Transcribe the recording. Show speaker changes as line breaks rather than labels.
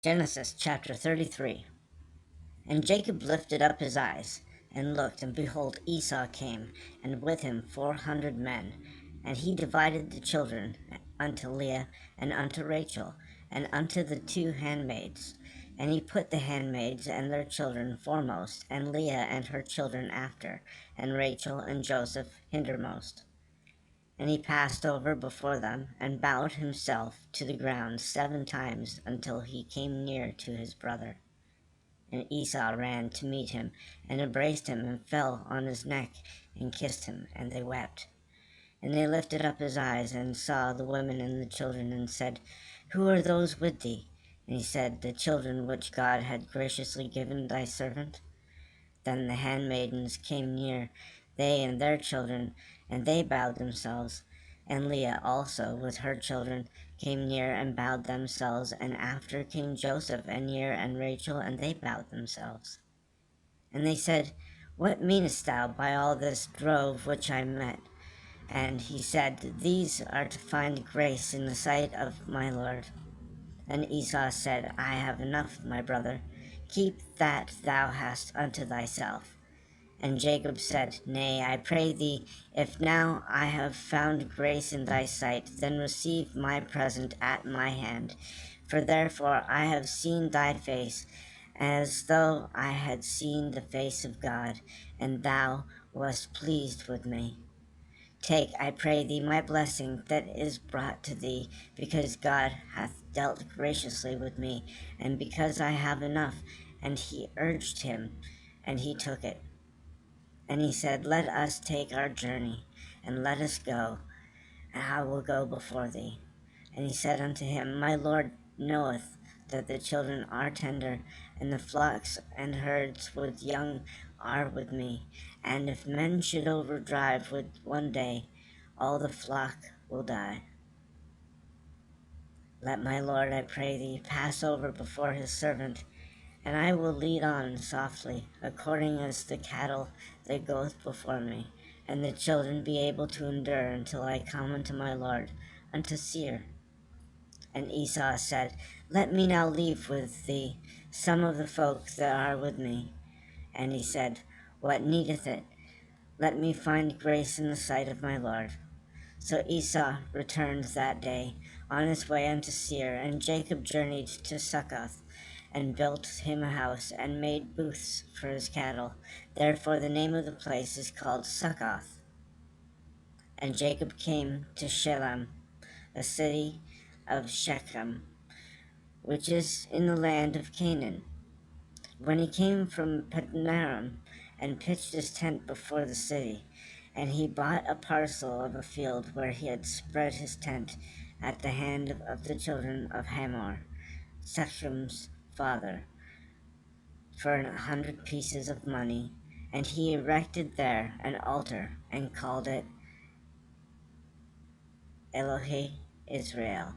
Genesis chapter 33. And Jacob lifted up his eyes, and looked, and behold, Esau came, and with him 400 men. And he divided the children unto Leah, and unto Rachel, and unto the two handmaids. And he put the handmaids and their children foremost, and Leah and her children after, and Rachel and Joseph hindermost. And he passed over before them, and bowed himself to the ground 7 times, until he came near to his brother. And Esau ran to meet him, and embraced him, and fell on his neck, and kissed him, and they wept. And they lifted up his eyes, and saw the women and the children, and said, Who are those with thee? And he said, The children which God had graciously given thy servant. Then the handmaidens came near, they and their children, and they bowed themselves. And Leah also, with her children, came near and bowed themselves. And after came Joseph and near, and Rachel, and they bowed themselves. And they said, What meanest thou by all this drove which I met? And he said, These are to find grace in the sight of my Lord. And Esau said, I have enough, my brother. Keep that thou hast unto thyself. And Jacob said, Nay, I pray thee, if now I have found grace in thy sight, then receive my present at my hand. For therefore I have seen thy face, as though I had seen the face of God, and thou wast pleased with me. Take, I pray thee, my blessing that is brought to thee, because God hath dealt graciously with me, and because I have enough. And he urged him, and he took it. And he said, Let us take our journey, and let us go, and I will go before thee. And he said unto him, My Lord knoweth that the children are tender, and the flocks and herds with young are with me. And if men should overdrive with one day, all the flock will die. Let my Lord, I pray thee, pass over before his servant, and I will lead on softly, according as the cattle that goeth before me, and the children be able to endure until I come unto my Lord, unto Seir. And Esau said, Let me now leave with thee some of the folk that are with me. And he said, What needeth it? Let me find grace in the sight of my Lord. So Esau returned that day on his way unto Seir, and Jacob journeyed to Succoth, and built him a house, and made booths for his cattle. Therefore the name of the place is called Succoth. And Jacob came to Shelem, a city of Shechem, which is in the land of Canaan. When he came from Padanaram, and pitched his tent before the city, and he bought a parcel of a field where he had spread his tent at the hand of the children of Hamor, Shechem's father, for 100 pieces of money. And he erected there an altar, and called it Elohe Israel.